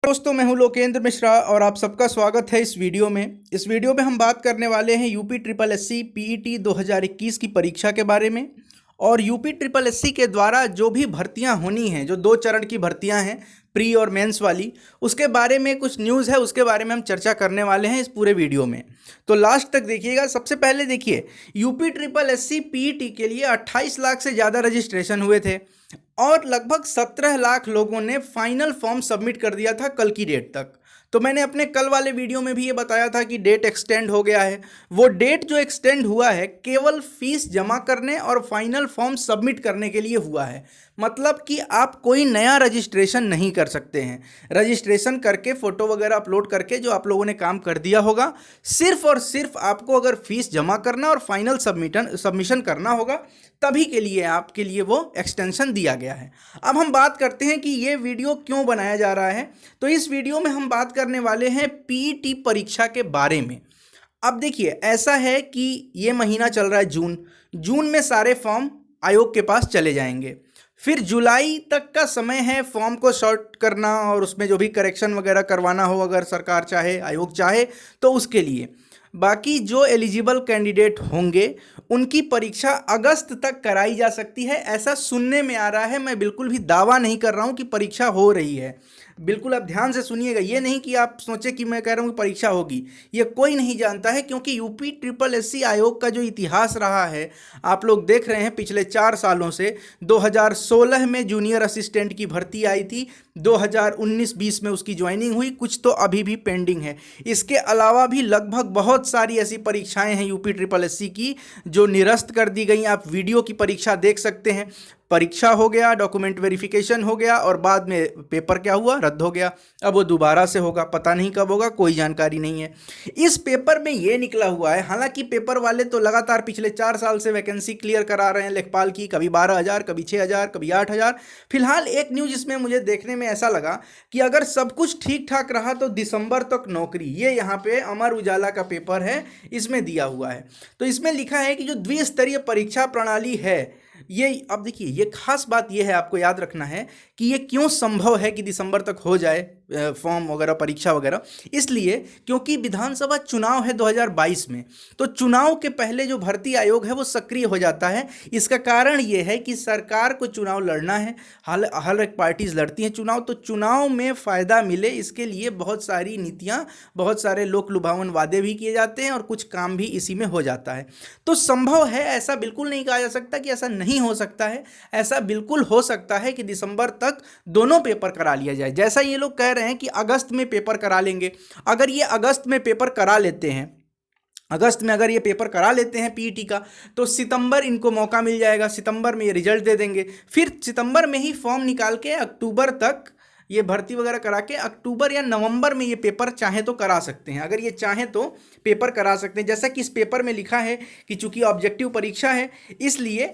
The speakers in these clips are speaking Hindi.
दोस्तों, मैं हूं लोकेंद्र मिश्रा और आप सबका स्वागत है इस वीडियो में। इस वीडियो में हम बात करने वाले हैं यूपी ट्रिपल एससी पीईटी 2021 की परीक्षा के बारे में। और यूपी ट्रिपल एससी के द्वारा जो भी भर्तियां होनी हैं, जो 2 चरण की भर्तियां हैं, प्री और मेंस वाली, उसके बारे में कुछ न्यूज़ है, उसके बारे में हम चर्चा करने वाले हैं इस पूरे वीडियो में। तो लास्ट तक देखिएगा। सबसे पहले देखिए, यूपी ट्रिपल एससी पीईटी के लिए 28 लाख से ज़्यादा रजिस्ट्रेशन हुए थे और लगभग 17 लाख लोगों ने फाइनल फॉर्म सबमिट कर दिया था कल की डेट तक। तो मैंने अपने कल वाले वीडियो में भी ये बताया था कि डेट एक्सटेंड हो गया है। वो डेट जो एक्सटेंड हुआ है केवल फीस जमा करने और फाइनल फॉर्म सबमिट करने के लिए हुआ है। मतलब कि आप कोई नया रजिस्ट्रेशन नहीं कर सकते हैं। रजिस्ट्रेशन करके फ़ोटो वगैरह अपलोड करके जो आप लोगों ने काम कर दिया होगा, सिर्फ और सिर्फ आपको अगर फीस जमा करना और फाइनल सबमिशन करना होगा, तभी के लिए आपके लिए वो एक्सटेंशन दिया गया है। अब हम बात करते हैं कि ये वीडियो क्यों बनाया जा रहा है। तो इस वीडियो में हम बात करने वाले हैं पीईटी परीक्षा के बारे में। अब देखिए, ऐसा है कि ये महीना चल रहा है जून में सारे फॉर्म आयोग के पास चले जाएंगे। फिर जुलाई तक का समय है फॉर्म को सॉर्ट करना और उसमें जो भी करेक्शन वगैरह करवाना हो, अगर सरकार चाहे, आयोग चाहे, तो उसके लिए। बाकी जो एलिजिबल कैंडिडेट होंगे उनकी परीक्षा अगस्त तक कराई जा सकती है, ऐसा सुनने में आ रहा है। मैं बिल्कुल भी दावा नहीं कर रहा हूं कि परीक्षा हो रही है। बिल्कुल आप ध्यान से सुनिएगा, ये नहीं कि आप सोचें कि मैं कह रहा हूं कि परीक्षा होगी। ये कोई नहीं जानता है, क्योंकि यूपी ट्रिपल एससी आयोग का जो इतिहास रहा है, आप लोग देख रहे हैं पिछले 4 सालों से। 2016 में जूनियर असिस्टेंट की भर्ती आई थी, 2019-20 में उसकी ज्वाइनिंग हुई, कुछ तो अभी भी पेंडिंग है। इसके अलावा भी लगभग बहुत सारी ऐसी परीक्षाएं हैं यूपी ट्रिपल एससी की जो निरस्त कर दी गई। आप वीडियो की परीक्षा देख सकते हैं। परीक्षा हो गया, डॉक्यूमेंट वेरिफिकेशन हो गया और बाद में पेपर क्या हुआ, रद्द हो गया। अब वो दोबारा से होगा, पता नहीं कब होगा, कोई जानकारी नहीं है। इस पेपर में ये निकला हुआ है, हालांकि पेपर वाले तो लगातार पिछले 4 साल से वैकेंसी क्लियर करा रहे हैं लेखपाल की, कभी 12,000, कभी 6,000, कभी 8,000। फिलहाल एक न्यूज़ इसमें मुझे देखने में ऐसा लगा कि अगर सब कुछ ठीक ठाक रहा तो दिसंबर तक नौकरी। ये यहाँ पे अमर उजाला का पेपर है, इसमें दिया हुआ है। तो इसमें लिखा है कि जो द्विस्तरीय परीक्षा प्रणाली है ये, अब देखिए, ये खास बात ये है, आपको याद रखना है कि ये क्यों संभव है कि दिसंबर तक हो जाए फॉर्म वगैरह, परीक्षा वगैरह। इसलिए क्योंकि विधानसभा चुनाव है 2022 में, तो चुनाव के पहले जो भर्ती आयोग है वो सक्रिय हो जाता है। इसका कारण ये है कि सरकार को चुनाव लड़ना है, हर एक पार्टीज लड़ती हैं चुनाव, तो चुनाव में फ़ायदा मिले इसके लिए बहुत सारी नीतियाँ, बहुत सारे लोक लुभावन वादे भी किए जाते हैं और कुछ काम भी इसी में हो जाता है। तो संभव है, ऐसा बिल्कुल नहीं कहा जा सकता कि ऐसा नहीं हो सकता है। ऐसा बिल्कुल हो सकता है कि दिसंबर तक दोनों पेपर करा लिया जाए। जैसा ये लोग कह रहे हैं कि अगस्त में पेपर करा लेंगे, अगर ये अगस्त में पेपर करा लेते हैं, अगस्त में अगर ये पेपर करा लेते हैं पीईटी का, तो सितंबर इनको मौका मिल जाएगा, सितंबर में ये रिजल्ट दे देंगे। फिर सितंबर में ही फॉर्म निकाल के अक्टूबर तक ये भर्ती वगैरह करा के अक्टूबर या नवंबर में ये पेपर चाहे तो करा सकते हैं। अगर ये चाहें तो पेपर करा सकते हैं। जैसा कि इस पेपर में लिखा है कि चूंकि ऑब्जेक्टिव परीक्षा है, इसलिए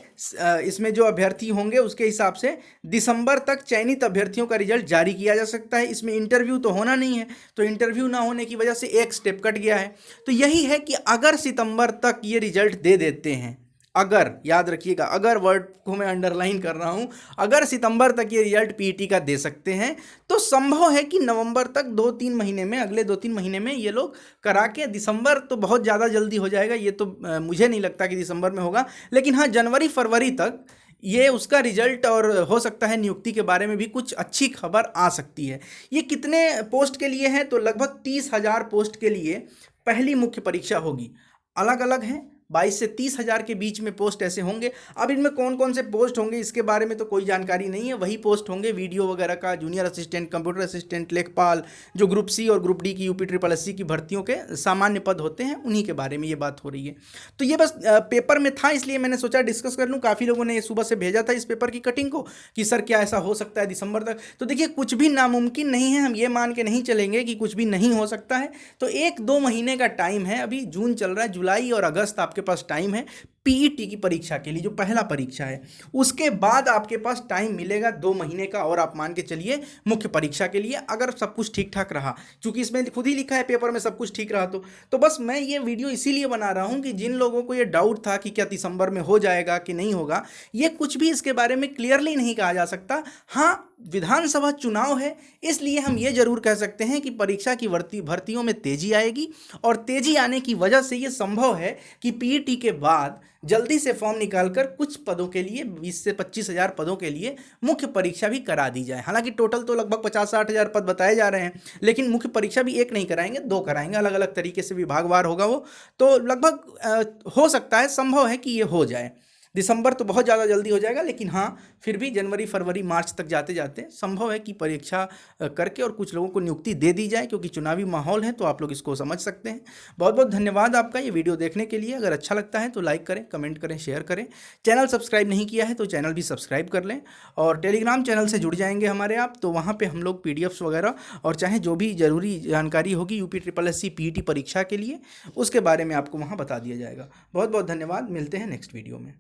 इसमें जो अभ्यर्थी होंगे उसके हिसाब से दिसंबर तक चयनित अभ्यर्थियों का रिजल्ट जारी किया जा सकता है। इसमें इंटरव्यू तो होना नहीं है, तो इंटरव्यू ना होने की वजह से एक स्टेप कट गया है। तो यही है कि अगर सितंबर तक ये रिजल्ट दे देते हैं, अगर, याद रखिएगा, अगर वर्ड को मैं अंडरलाइन कर रहा हूं, अगर सितंबर तक ये रिजल्ट पीईटी का दे सकते हैं, तो संभव है कि नवंबर तक 2-3 महीने में, अगले 2-3 महीने में ये लोग करा के, दिसंबर तो बहुत ज़्यादा जल्दी हो जाएगा, ये तो मुझे नहीं लगता कि दिसंबर में होगा, लेकिन हाँ, जनवरी फरवरी तक ये उसका रिजल्ट, और हो सकता है नियुक्ति के बारे में भी कुछ अच्छी खबर आ सकती है। ये कितने पोस्ट के लिए है? तो लगभग 30,000 पोस्ट के लिए पहली मुख्य परीक्षा होगी। अलग अलग हैं, 22 से 30,000 के बीच में पोस्ट ऐसे होंगे। अब इनमें कौन कौन से पोस्ट होंगे इसके बारे में तो कोई जानकारी नहीं है। वही पोस्ट होंगे वीडियो वगैरह का, जूनियर असिस्टेंट, कंप्यूटर असिस्टेंट, लेखपाल, जो ग्रुप सी और ग्रुप डी की यूपी ट्रिपल एससी की भर्तियों के सामान्य पद होते हैं, उन्हीं के बारे में ये बात हो रही है। तो ये बस पेपर में था, इसलिए मैंने सोचा डिस्कस कर लूँ। काफ़ी लोगों ने ये सुबह से भेजा था इस पेपर की कटिंग को कि सर क्या ऐसा हो सकता है दिसंबर तक। तो देखिए, कुछ भी नामुमकिन नहीं है, हम ये मान के नहीं चलेंगे कि कुछ भी नहीं हो सकता है। तो 1-2 महीने का टाइम है, अभी जून चल रहा है, जुलाई और अगस्त आपके आपके पास टाइम है पीईटी की परीक्षा के लिए, जो पहला परीक्षा है। उसके बाद आपके पास टाइम मिलेगा 2 महीने का, और आप मान के चलिए मुख्य परीक्षा के लिए, अगर सब कुछ ठीक ठाक रहा, क्योंकि इसमें खुद ही लिखा है पेपर में सब कुछ ठीक रहा। तो बस मैं ये वीडियो इसीलिए बना रहा हूँ कि जिन लोगों को ये डाउट था कि क्या दिसंबर में हो जाएगा कि नहीं होगा, ये कुछ भी इसके बारे में क्लियरली नहीं कहा जा सकता। हाँ, विधानसभा चुनाव है, इसलिए हम ये जरूर कह सकते हैं कि परीक्षा की भर्तियों में तेजी आएगी, और तेजी आने की वजह से ये संभव है कि पीईटी के बाद जल्दी से फॉर्म निकालकर कुछ पदों के लिए 20 से 25 हज़ार पदों के लिए मुख्य परीक्षा भी करा दी जाए। हालांकि टोटल तो लगभग 50-60 हज़ार पद बताए जा रहे हैं, लेकिन मुख्य परीक्षा भी एक नहीं कराएंगे, 2 कराएंगे, अलग अलग तरीके से विभागवार होगा वो। तो लगभग हो सकता है, संभव है कि ये हो जाए। दिसंबर तो बहुत ज़्यादा जल्दी हो जाएगा, लेकिन हाँ, फिर भी जनवरी फरवरी मार्च तक जाते जाते संभव है कि परीक्षा करके और कुछ लोगों को नियुक्ति दे दी जाए, क्योंकि चुनावी माहौल है, तो आप लोग इसको समझ सकते हैं। बहुत बहुत धन्यवाद आपका ये वीडियो देखने के लिए। अगर अच्छा लगता है तो लाइक करें, कमेंट करें, शेयर करें। चैनल सब्सक्राइब नहीं किया है तो चैनल भी सब्सक्राइब कर लें, और टेलीग्राम चैनल से जुड़ जाएंगे हमारे आप, तो वहाँ पर हम लोग PDFs वगैरह और चाहे जो भी ज़रूरी जानकारी होगी UPSSC PET परीक्षा के लिए, उसके बारे में आपको वहाँ बता दिया जाएगा। बहुत बहुत धन्यवाद, मिलते हैं नेक्स्ट वीडियो में।